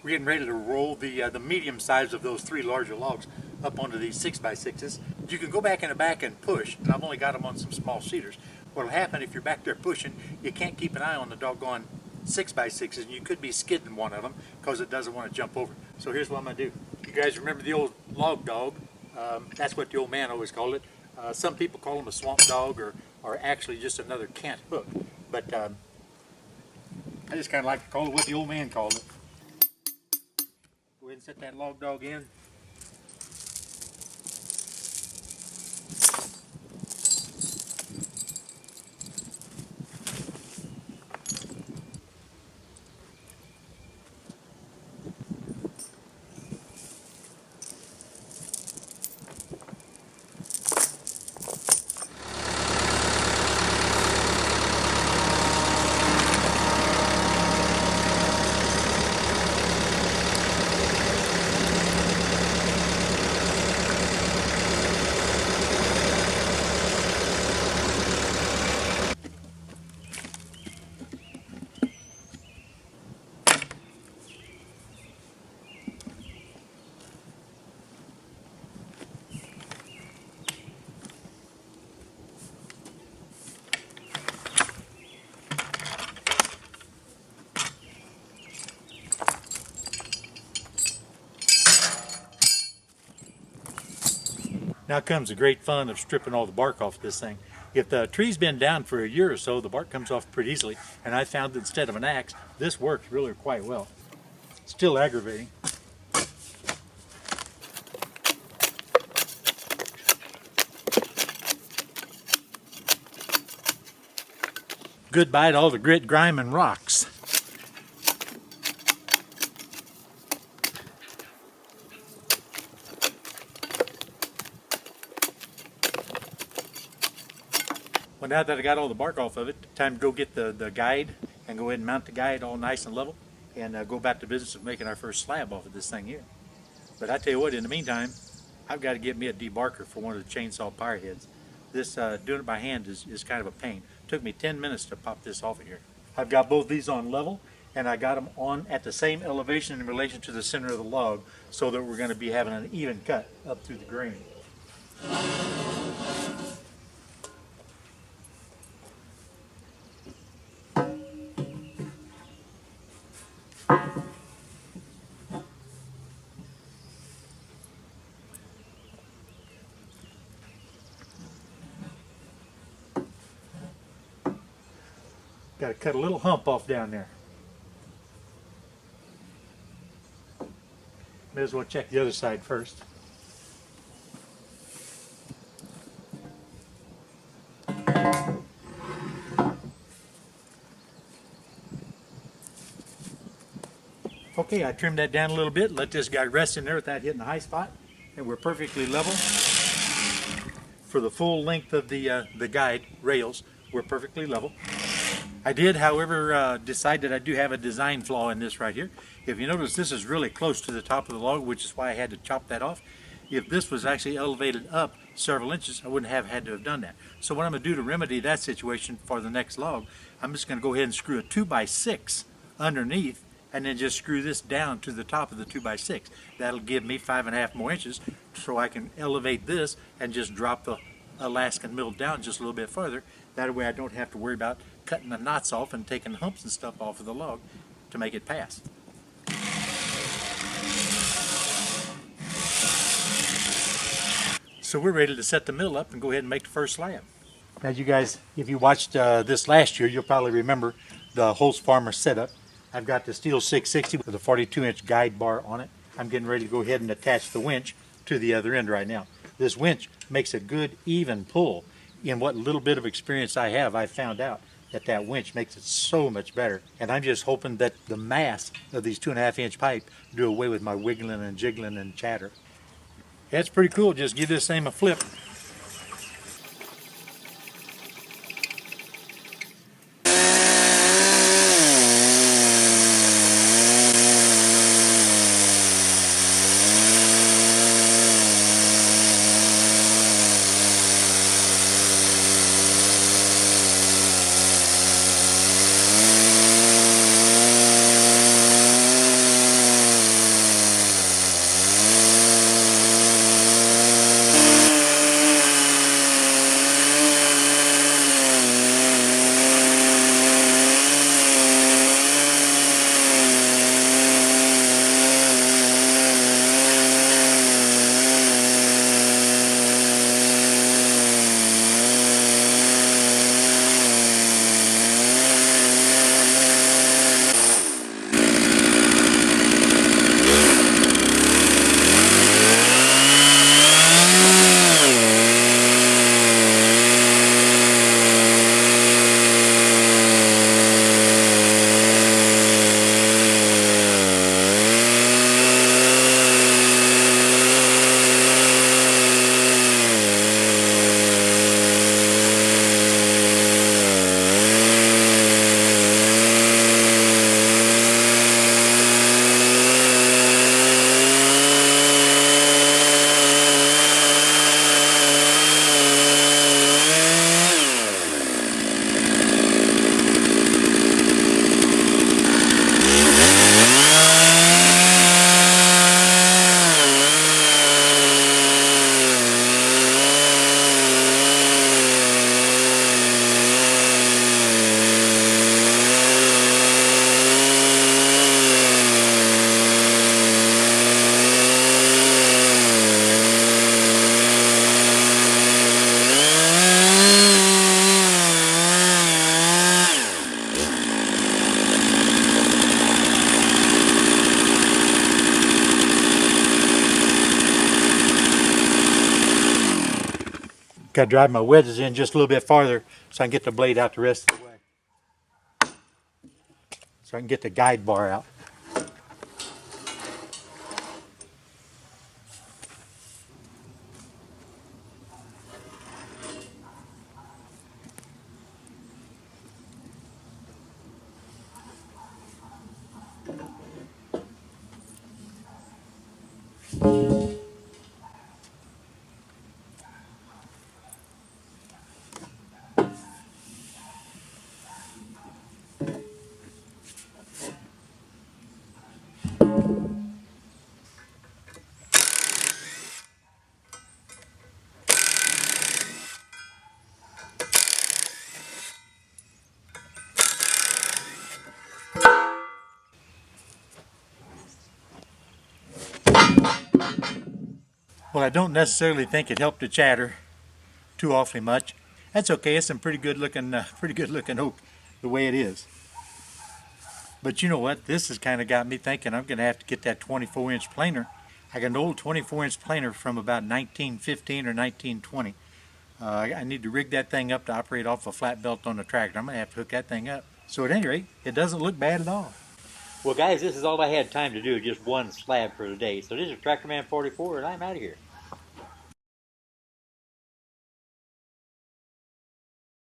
We're getting ready to roll the medium size of those 3 larger logs up onto these 6x6s. You can go back in the back and push, and I've only got them on some small cedars. What'll happen if you're back there pushing, you can't keep an eye on the doggone 6x6s, and you could be skidding one of them because it doesn't want to jump over. So here's what I'm going to do. You guys remember the old log dog? That's what the old man always called it. Some people call him a swamp dog, or actually just another cant hook. But I just kind of like to call it what the old man called it. Go ahead and set that log dog in. Now comes the great fun of stripping all the bark off this thing. If the tree's been down for a year or so, the bark comes off pretty easily, and I found that instead of an axe, this works really quite well. Still aggravating. Goodbye to all the grit, grime, and rocks. Well, now that I got all the bark off of it, time to go get the guide and go ahead and mount the guide all nice and level and go back to business of making our first slab off of this thing here. But I tell you what, in the meantime, I've got to get me a debarker for one of the chainsaw power heads. This doing it by hand is kind of a pain. It took me 10 minutes to pop this off of here. I've got both these on level, and I got them on at the same elevation in relation to the center of the log so that we're going to be having an even cut up through the grain. Got to cut a little hump off down there. May as well check the other side first. Okay, I trimmed that down a little bit, let this guy rest in there without hitting the high spot, and we're perfectly level. For the full length of the guide rails, we're perfectly level. I did, however, decide that I do have a design flaw in this right here. If you notice, this is really close to the top of the log, which is why I had to chop that off. If this was actually elevated up several inches, I wouldn't have had to have done that. So what I'm going to do to remedy that situation for the next log, I'm just going to go ahead and screw a 2x6 underneath and then just screw this down to the top of the 2x6. That'll give me 5.5 more inches so I can elevate this and just drop the Alaskan mill down just a little bit further. That way I don't have to worry about cutting the knots off and taking humps and stuff off of the log to make it pass. So we're ready to set the mill up and go ahead and make the first slab. Now you guys, if you watched this last year, you'll probably remember the Holzfforma setup. I've got the Stihl 660 with a 42-inch guide bar on it. I'm getting ready to go ahead and attach the winch to the other end right now. This winch makes a good even pull. In what little bit of experience I have, I found out that winch makes it so much better. And I'm just hoping that the mass of these 2.5-inch pipe do away with my wiggling and jiggling and chatter. That's pretty cool. Just give this thing a flip. Got to drive my wedges in just a little bit farther so I can get the blade out the rest of the way. So I can get the guide bar out. Well, I don't necessarily think it helped the chatter too awfully much. That's okay. It's some pretty good looking oak the way it is. But you know what? This has kind of got me thinking I'm going to have to get that 24-inch planer. I got an old 24-inch planer from about 1915 or 1920. I need to rig that thing up to operate off a flat belt on the tractor. I'm going to have to hook that thing up. So at any rate, it doesn't look bad at all. Well, guys, this is all I had time to do, just one slab for the day. So this is Tractor Man 44, and I'm out of here.